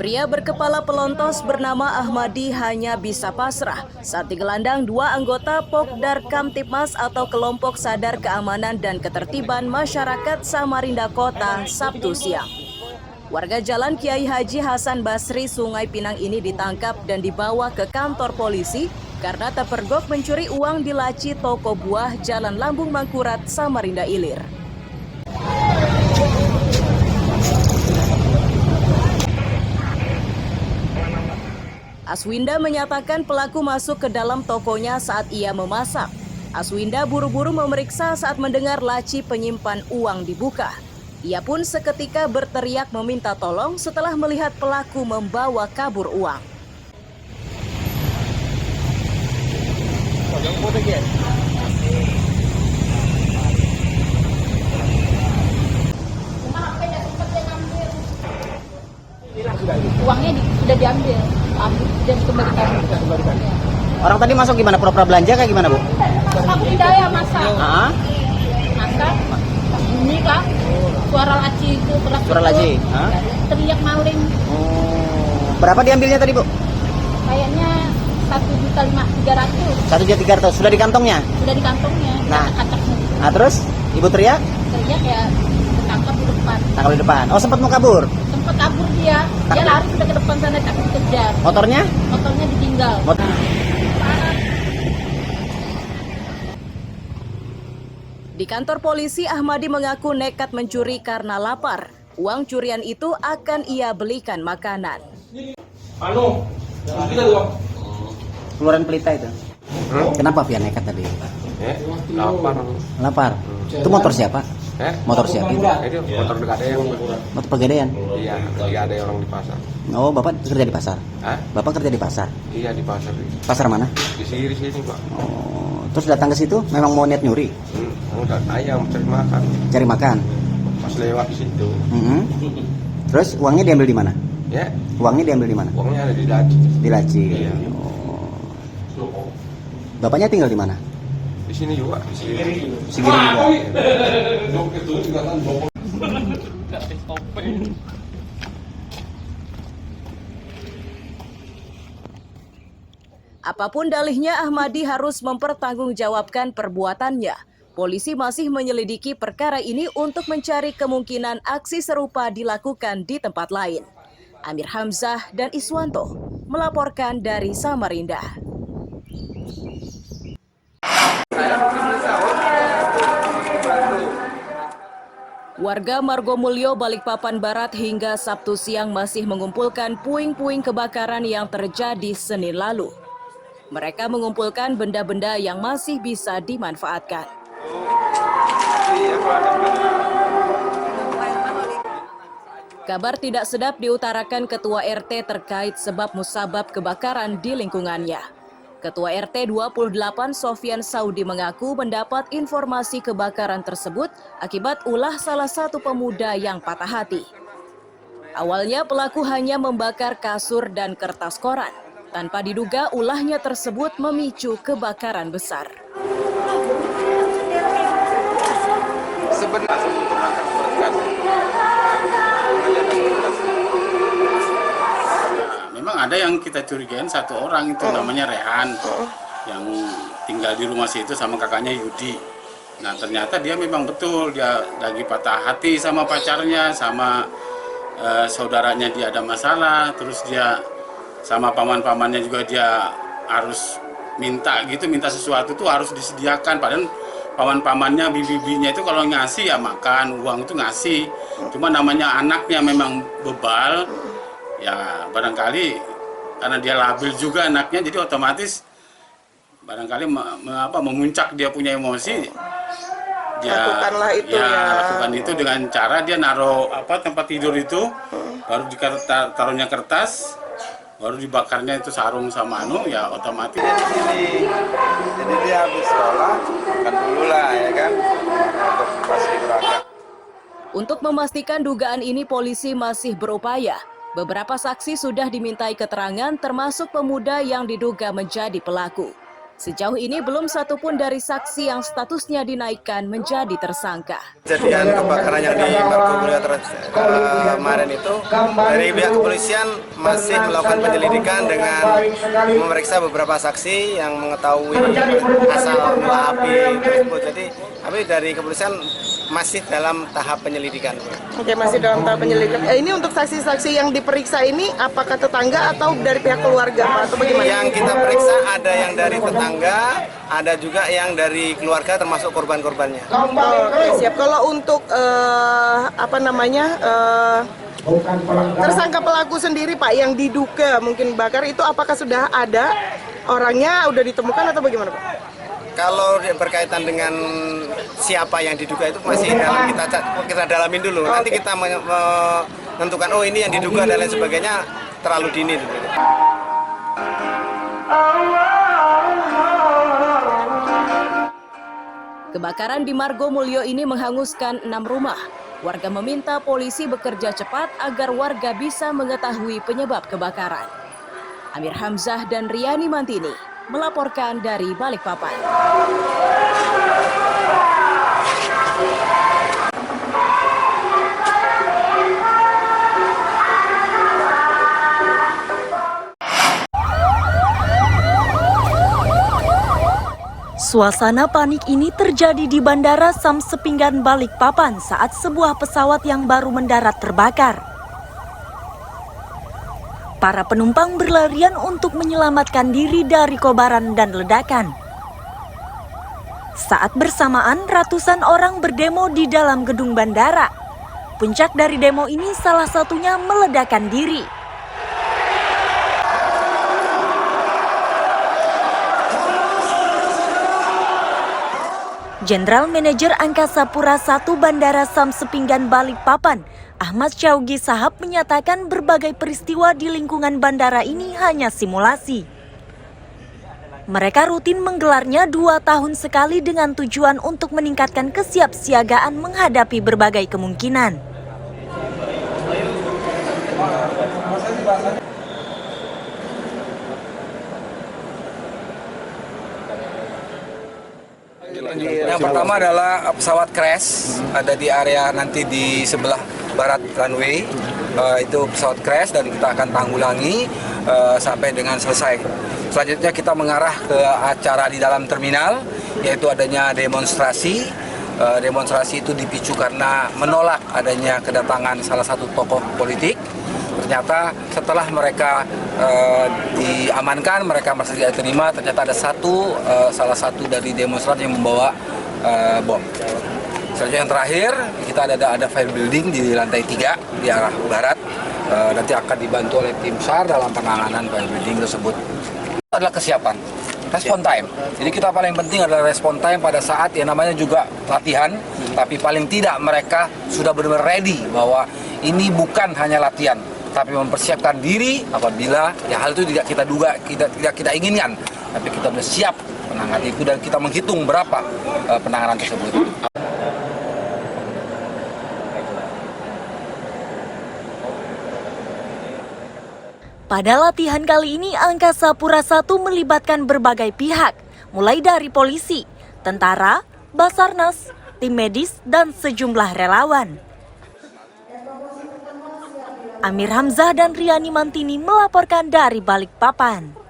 Pria berkepala pelontos bernama Ahmadi hanya bisa pasrah saat digelandang dua anggota Pokdar Kamtipmas atau Kelompok Sadar Keamanan dan Ketertiban Masyarakat Samarinda Kota Sabtu siang. Warga Jalan Kiai Haji Hasan Basri, Sungai Pinang ini ditangkap dan dibawa ke kantor polisi karena terpergok mencuri uang di laci toko buah Jalan Lambung Mangkurat, Samarinda Ilir. Aswinda menyatakan pelaku masuk ke dalam tokonya saat ia memasak. Aswinda buru-buru memeriksa saat mendengar laci penyimpan uang dibuka. Ia pun seketika berteriak meminta tolong setelah melihat pelaku membawa kabur uang. Uangnya sudah diambil, dan kembalikan. Orang tadi masuk gimana? Pura-pura belanja kayak gimana, Bu? Aku tidak ya masak. Masak. Ini kan suara laci itu keras. Suara laci. Teriak maling. Berapa diambilnya tadi, Bu? Kayaknya 1.300.000. 1.300.000. Sudah di kantongnya? Sudah di kantongnya. Nah, terus Ibu teriak? Teriak ya, ketangkap di depan. Tangkap di depan. Oh, sempat mau kabur? Sempat kabur dia. Dia lari sudah ke depan sana, tapi dikejar. Motornya? Motornya ditinggal. Di kantor polisi, Ahmadi mengaku nekat mencuri karena lapar. Uang curian itu akan ia belikan makanan. Keluaran pelita itu. Kenapa Pian nekat tadi? Lapar. Lapar. Itu motor siapa? Motor siapa? Itu motor Pegadaian. Motor Pegadaian. Iya, lagi ada orang di pasar. Oh, Bapak kerja di pasar? Hah? Bapak kerja di pasar? Iya, di pasar. Pasar mana? Di sini, Pak. Oh, terus datang ke situ memang mau niat nyuri? Udah ayam cari makan. Cari makan? Pas lewat di situ. Terus uangnya diambil di mana? Ya, Uangnya diambil di mana? uangnya ada di laci. Di laci. Iya. Oh. Bapaknya tinggal di mana? Di sini juga. Di sini. Segini juga. Apapun dalihnya, Ahmadi harus mempertanggungjawabkan perbuatannya. Polisi masih menyelidiki perkara ini untuk mencari kemungkinan aksi serupa dilakukan di tempat lain. Amir Hamzah dan Iswanto melaporkan dari Samarinda. Warga Margomulyo, Balikpapan Barat hingga Sabtu siang masih mengumpulkan puing-puing kebakaran yang terjadi Senin lalu. Mereka mengumpulkan benda-benda yang masih bisa dimanfaatkan. Kabar tidak sedap diutarakan Ketua RT terkait sebab musabab kebakaran di lingkungannya. Ketua RT 28 Sofyan Saudi mengaku mendapat informasi kebakaran tersebut akibat ulah salah satu pemuda yang patah hati. Awalnya pelaku hanya membakar kasur dan kertas koran. Tanpa diduga ulahnya tersebut memicu kebakaran besar. Memang ada yang kita curigain satu orang itu namanya Rehan yang tinggal di rumah situ sama kakaknya Yudi. Nah ternyata dia memang betul dia lagi patah hati sama pacarnya, sama saudaranya dia ada masalah, terus dia sama paman-pamannya juga dia harus minta sesuatu tuh harus disediakan. Padahal paman-pamannya, bibi-bibinya itu kalau ngasih ya makan, uang itu ngasih. Cuma namanya anaknya memang bebal, ya barangkali karena dia labil juga anaknya, jadi otomatis barangkali memuncak dia punya emosi. Dia lakukan itu dengan cara dia naruh tempat tidur itu, baru taruhnya kertas, baru dibakarnya itu sarung sama ya otomatis. Jadi dia habis sekolah makan dulu lah ya kan, untuk pasti berangkat. Untuk memastikan dugaan ini polisi masih berupaya. Beberapa saksi sudah dimintai keterangan termasuk pemuda yang diduga menjadi pelaku. Sejauh ini belum satupun dari saksi yang statusnya dinaikkan menjadi tersangka. Kejadian kebakaran yang di Margomulyo kemarin itu, dari pihak kepolisian masih melakukan penyelidikan dengan memeriksa beberapa saksi yang mengetahui asal mula api tersebut. Jadi, tapi dari kepolisian masih dalam tahap penyelidikan. Oke, masih dalam tahap penyelidikan. Ini untuk saksi-saksi yang diperiksa ini apakah tetangga atau dari pihak keluarga, Pak, atau bagaimana? Yang kita periksa ada yang dari tetangga, ada juga yang dari keluarga termasuk korban-korbannya. Oke, siap. Kalau untuk tersangka pelaku sendiri, Pak, yang diduga mungkin bakar itu apakah sudah ada orangnya, udah ditemukan atau bagaimana, Pak? Kalau berkaitan dengan siapa yang diduga itu masih dalam kita dalamin dulu. Nanti kita menentukan oh ini yang diduga dan lain sebagainya terlalu dini. Kebakaran di Margomulyo ini menghanguskan 6 rumah. Warga meminta polisi bekerja cepat agar warga bisa mengetahui penyebab kebakaran. Amir Hamzah dan Riani Mantini melaporkan dari Balikpapan. Suasana panik ini terjadi di Bandara Samsepinggan Balikpapan saat sebuah pesawat yang baru mendarat terbakar. Para penumpang berlarian untuk menyelamatkan diri dari kobaran dan ledakan. Saat bersamaan, ratusan orang berdemo di dalam gedung bandara. Puncak dari demo ini salah satunya meledakkan diri. Jenderal Manajer Angkasa Pura I Bandara Samsepinggan Balikpapan, Ahmad Syaugi Sahab menyatakan berbagai peristiwa di lingkungan bandara ini hanya simulasi. Mereka rutin menggelarnya 2 tahun sekali dengan tujuan untuk meningkatkan kesiapsiagaan menghadapi berbagai kemungkinan. Yang pertama adalah pesawat crash, ada di area nanti di sebelah barat runway, itu pesawat crash dan kita akan tanggulangi sampai dengan selesai. Selanjutnya kita mengarah ke acara di dalam terminal, yaitu adanya demonstrasi. Demonstrasi itu dipicu karena menolak adanya kedatangan salah satu tokoh politik. Ternyata setelah mereka diamankan, mereka masih tidak terima. Ternyata ada salah satu dari demonstran yang membawa bom. Selanjutnya yang terakhir, kita ada fire building di lantai 3 di arah barat. Nanti akan dibantu oleh tim SAR dalam penanganan fire building tersebut. Itu adalah kesiapan, respon time. Jadi kita paling penting adalah respon time pada saat yang namanya juga latihan, tapi paling tidak mereka sudah benar-benar ready bahwa ini bukan hanya latihan, tapi mempersiapkan diri apabila ya hal itu tidak kita duga, tidak kita inginkan, tapi kita sudah siap menangani itu dan kita menghitung berapa penanganan tersebut. Pada latihan kali ini, Angkasa Pura I melibatkan berbagai pihak, mulai dari polisi, tentara, Basarnas, tim medis, dan sejumlah relawan. Amir Hamzah dan Riani Mantini melaporkan dari Balikpapan.